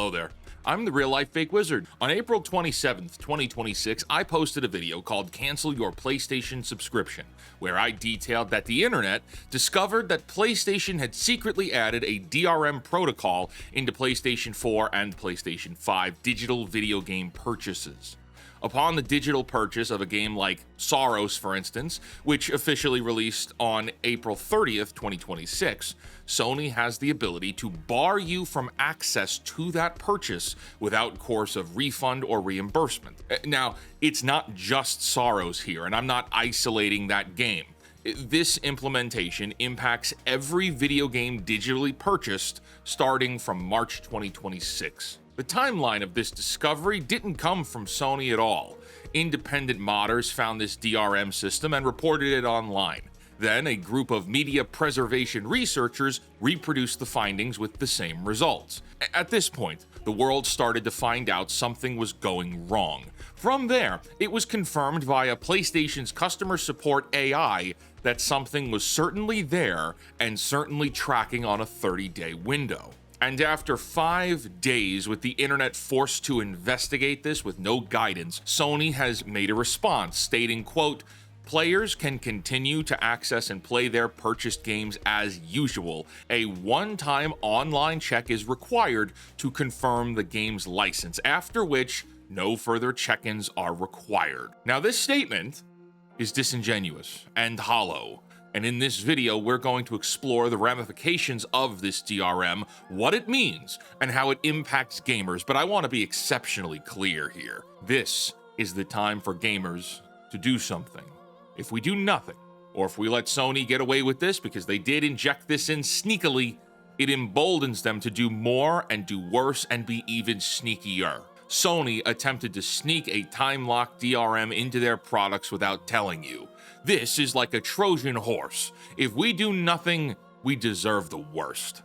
Hello there. I'm the Real Life Fake Wizard. On April 27th, 2026, I posted a video called Cancel Your PlayStation Subscription, where I detailed that the internet discovered that PlayStation had secretly added a DRM protocol into PlayStation 4 and PlayStation 5 digital video game purchases. Upon the digital purchase of a game like Soros, for instance, which officially released on April 30th, 2026, Sony has the ability to bar you from access to that purchase without course of refund or reimbursement. Now, it's not just Soros here, and I'm not isolating that game. This implementation impacts every video game digitally purchased starting from March 2026. The timeline of this discovery didn't come from Sony at all. Independent modders found this DRM system and reported it online. Then a group of media preservation researchers reproduced the findings with the same results. At this point, the world started to find out something was going wrong. From there, it was confirmed via PlayStation's customer support AI that something was certainly there and certainly tracking on a 30-day window. And after 5 days with the internet forced to investigate this with no guidance, Sony has made a response stating, quote, "Players can continue to access and play their purchased games as usual. A one-time online check is required to confirm the game's license, after which no further check-ins are required." Now, this statement is disingenuous and hollow. And in this video, we're going to explore the ramifications of this DRM, what it means, and how it impacts gamers. But I want to be exceptionally clear here. This is the time for gamers to do something. If we do nothing, or if we let Sony get away with this because they did inject this in sneakily, it emboldens them to do more and do worse and be even sneakier. Sony attempted to sneak a time-locked DRM into their products without telling you. This is like a Trojan horse. If we do nothing, we deserve the worst.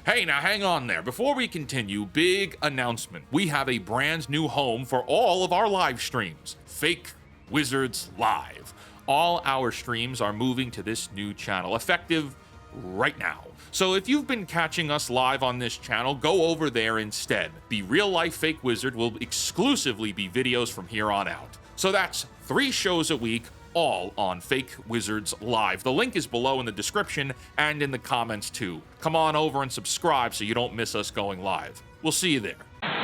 Hey, now hang on there. Before we continue, big announcement. We have a brand new home for all of our live streams. Fake Wizards Live. All our streams are moving to this new channel, effective right now. So if you've been catching us live on this channel, go over there instead. The Real Life Fake Wizard will exclusively be videos from here on out. So that's 3 shows a week, all on Fake Wizards Live. The link is below in the description and in the comments too. Come on over and subscribe so you don't miss us going live. We'll see you there.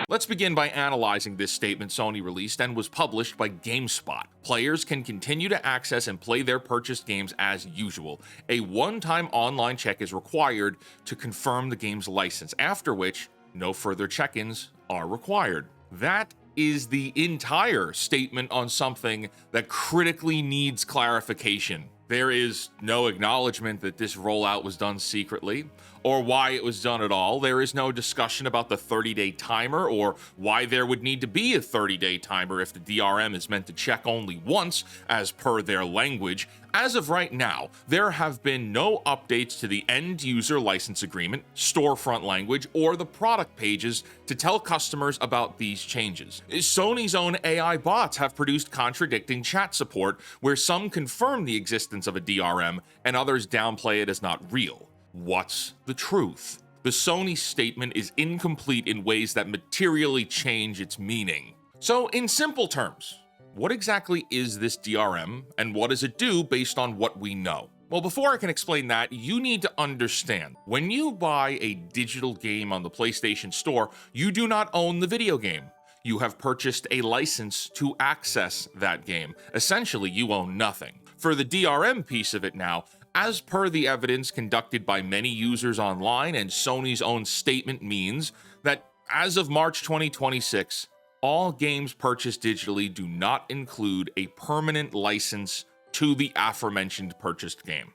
Let's begin by analyzing this statement Sony released and was published by GameSpot. Players can continue to access and play their purchased games as usual. A one-time online check is required to confirm the game's license, after which no further check-ins are required. That is the entire statement on something that critically needs clarification. There is no acknowledgement that this rollout was done secretly, or why it was done at all. There is no discussion about the 30-day timer, or why there would need to be a 30-day timer if the DRM is meant to check only once, as per their language. As of right now, there have been no updates to the end-user license agreement, storefront language, or the product pages to tell customers about these changes. Sony's own AI bots have produced contradicting chat support, where some confirm the existence of a DRM and others downplay it as not real. What's the truth? The Sony statement is incomplete in ways that materially change its meaning. So, in simple terms, what exactly is this DRM, and what does it do based on what we know? Well, before I can explain that, you need to understand, when you buy a digital game on the PlayStation Store, you do not own the video game. You have purchased a license to access that game. Essentially, you own nothing. For the DRM piece of it now, as per the evidence conducted by many users online and Sony's own statement means that as of March 2026, all games purchased digitally do not include a permanent license to the aforementioned purchased game.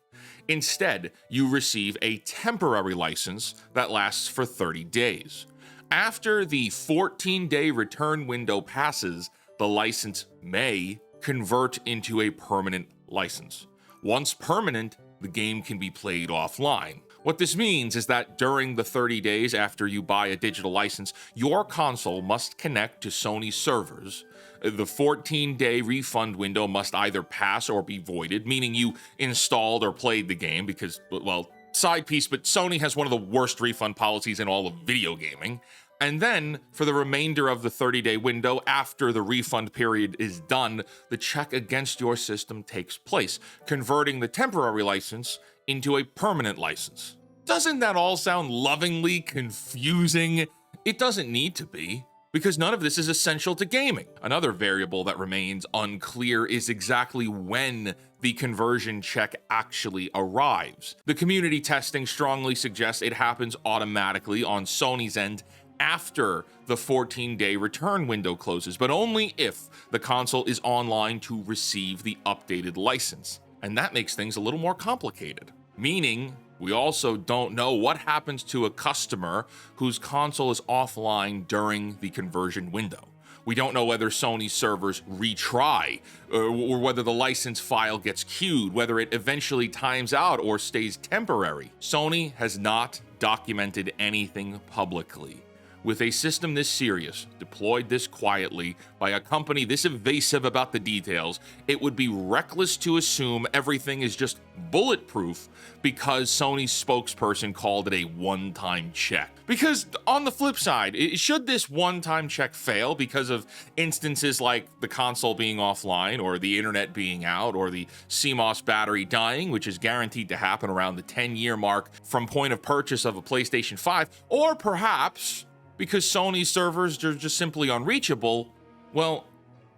Instead, you receive a temporary license that lasts for 30 days. After the 14-day return window passes, the license may convert into a permanent license. Once permanent, the game can be played offline. What this means is that during the 30 days after you buy a digital license, your console must connect to Sony servers. The 14-day refund window must either pass or be voided, meaning you installed or played the game because, well, side piece, but Sony has one of the worst refund policies in all of video gaming. And then, for the remainder of the 30-day window, after the refund period is done, the check against your system takes place, converting the temporary license into a permanent license. Doesn't that all sound lovingly confusing? It doesn't need to be, because none of this is essential to gaming. Another variable that remains unclear is exactly when the conversion check actually arrives. The community testing strongly suggests it happens automatically on Sony's end after the 14-day return window closes, but only if the console is online to receive the updated license. And that makes things a little more complicated, meaning we also don't know what happens to a customer whose console is offline during the conversion window. We don't know whether Sony's servers retry, or whether the license file gets queued, whether it eventually times out or stays temporary. Sony has not documented anything publicly. With a system this serious, deployed this quietly, by a company this evasive about the details, it would be reckless to assume everything is just bulletproof because Sony's spokesperson called it a one-time check. Because on the flip side, should this one-time check fail because of instances like the console being offline, or the internet being out, or the CMOS battery dying, which is guaranteed to happen around the 10-year mark from point of purchase of a PlayStation 5, or perhaps because Sony's servers are just simply unreachable, well,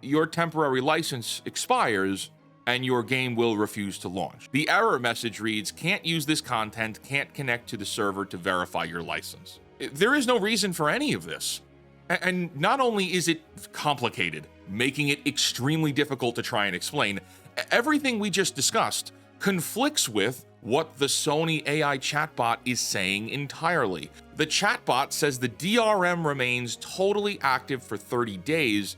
your temporary license expires and your game will refuse to launch. The error message reads, "Can't use this content, can't connect to the server to verify your license." There is no reason for any of this. And not only is it complicated, making it extremely difficult to try and explain, everything we just discussed conflicts with what the Sony AI chatbot is saying entirely. The chatbot says the DRM remains totally active for 30 days,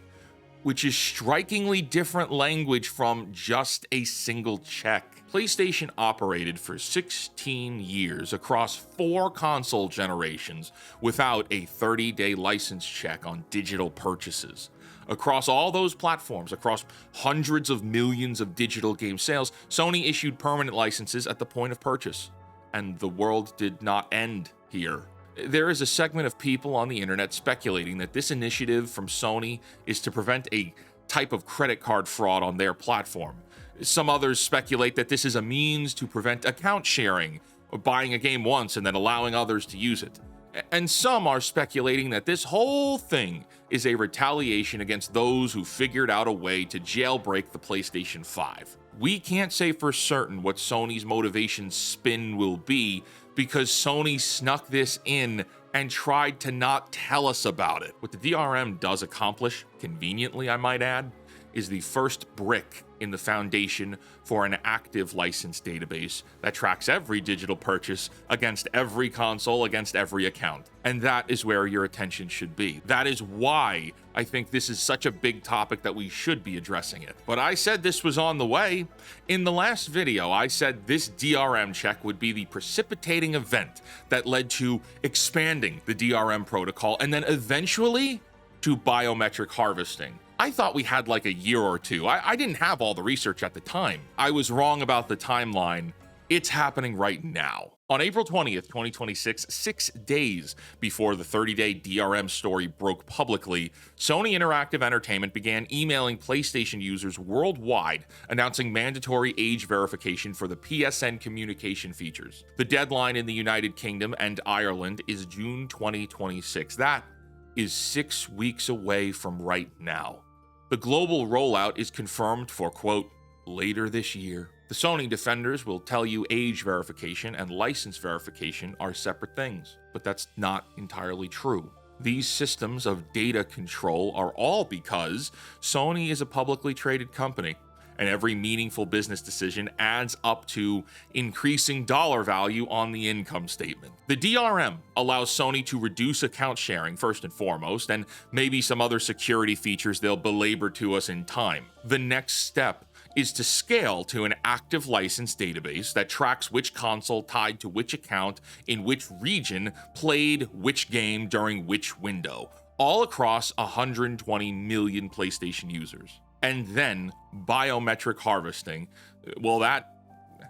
which is strikingly different language from just a single check. PlayStation operated for 16 years across 4 console generations without a 30-day license check on digital purchases. Across all those platforms, across hundreds of millions of digital game sales, Sony issued permanent licenses at the point of purchase. And the world did not end here. There is a segment of people on the internet speculating that this initiative from Sony is to prevent a type of credit card fraud on their platform. Some others speculate that this is a means to prevent account sharing, or buying a game once and then allowing others to use it. And some are speculating that this whole thing is a retaliation against those who figured out a way to jailbreak the PlayStation 5. We can't say for certain what Sony's motivation spin will be, because Sony snuck this in and tried to not tell us about it. What the DRM does accomplish, conveniently I might add, is the first brick in the foundation for an active license database that tracks every digital purchase against every console, against every account. And that is where your attention should be. That is why I think this is such a big topic that we should be addressing it. But I said this was on the way. In the last video, I said this DRM check would be the precipitating event that led to expanding the DRM protocol and then eventually to biometric harvesting. I thought we had like a year or two. I didn't have all the research at the time. I was wrong about the timeline. It's happening right now. On April 20th, 2026, 6 days before the 30-day DRM story broke publicly, Sony Interactive Entertainment began emailing PlayStation users worldwide announcing mandatory age verification for the PSN communication features. The deadline in the United Kingdom and Ireland is June 2026. That is 6 weeks away from right now. The global rollout is confirmed for, quote, later this year. The Sony defenders will tell you age verification and license verification are separate things, but that's not entirely true. These systems of data control are all because Sony is a publicly traded company, and every meaningful business decision adds up to increasing dollar value on the income statement. The DRM allows Sony to reduce account sharing first and foremost, and maybe some other security features they'll belabor to us in time. The next step is to scale to an active license database that tracks which console tied to which account in which region played which game during which window, all across 120 million PlayStation users. And then biometric harvesting, well, that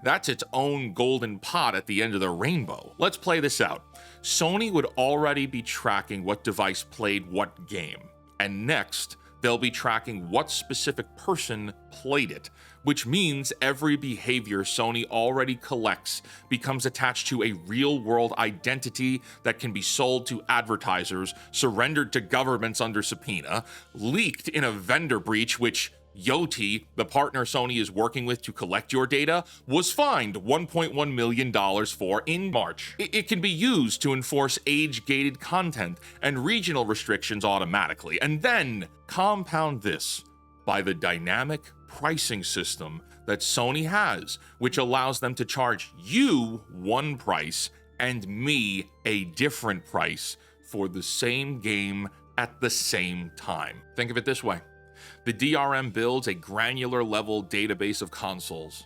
That's its own golden pot at the end of the rainbow. Let's play this out. Sony would already be tracking what device played what game. And next, they'll be tracking what specific person played it, which means every behavior Sony already collects becomes attached to a real-world identity that can be sold to advertisers, surrendered to governments under subpoena, leaked in a vendor breach which Yoti, the partner Sony is working with to collect your data, was fined $1.1 million for in March. It can be used to enforce age-gated content and regional restrictions automatically, and then compound this by the dynamic pricing system that Sony has, which allows them to charge you one price and me a different price for the same game at the same time. Think of it this way. The DRM builds a granular level database of consoles.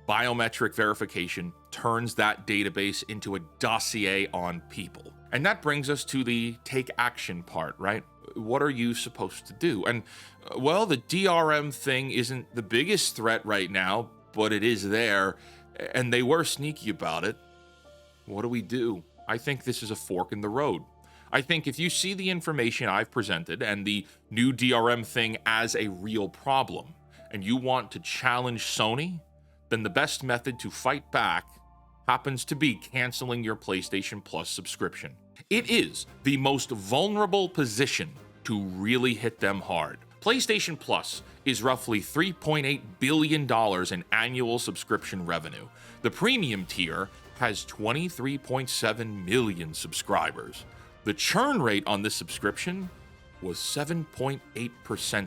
Biometric verification turns that database into a dossier on people. And that brings us to the take action part, right? What are you supposed to do? And, well, the DRM thing isn't the biggest threat right now, but it is there, and they were sneaky about it. What do? I think this is a fork in the road. I think if you see the information I've presented and the new DRM thing as a real problem, and you want to challenge Sony, then the best method to fight back happens to be canceling your PlayStation Plus subscription. It is the most vulnerable position to really hit them hard. PlayStation Plus is roughly $3.8 billion in annual subscription revenue. The premium tier has 23.7 million subscribers. The churn rate on this subscription was 7.8%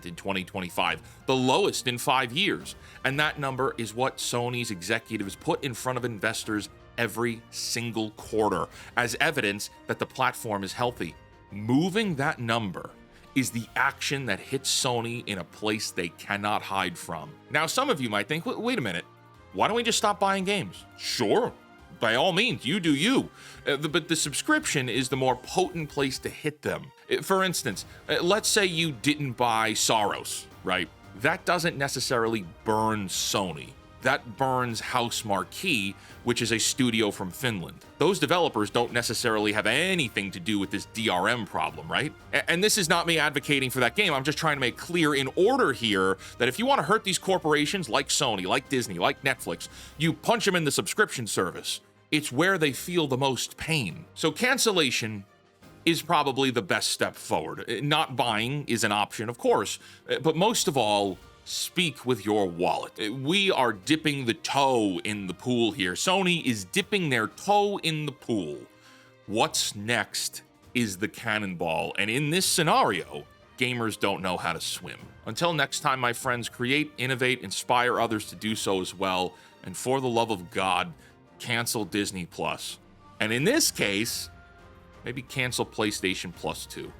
in 2025, the lowest in 5 years. And that number is what Sony's executives put in front of investors every single quarter as evidence that the platform is healthy. Moving that number is the action that hits Sony in a place they cannot hide from. Now, some of you might think, wait a minute, why don't we just stop buying games? Sure. By all means, you do you. But the subscription is the more potent place to hit them. For instance, let's say you didn't buy Soros, right? That doesn't necessarily burn Sony. That burns House Marquee, which is a studio from Finland. Those developers don't necessarily have anything to do with this DRM problem, right? And this is not me advocating for that game. I'm just trying to make clear in order here that if you want to hurt these corporations like Sony, like Disney, like Netflix, you punch them in the subscription service. It's where they feel the most pain. So cancellation is probably the best step forward. Not buying is an option, of course, but most of all, speak with your wallet. We are dipping the toe in the pool here. Sony is dipping their toe in the pool. What's next is the cannonball, and in this scenario, gamers don't know how to swim. Until next time, my friends, create, innovate, inspire others to do so as well, and for the love of God, cancel Disney Plus. And in this case, maybe cancel PlayStation Plus too.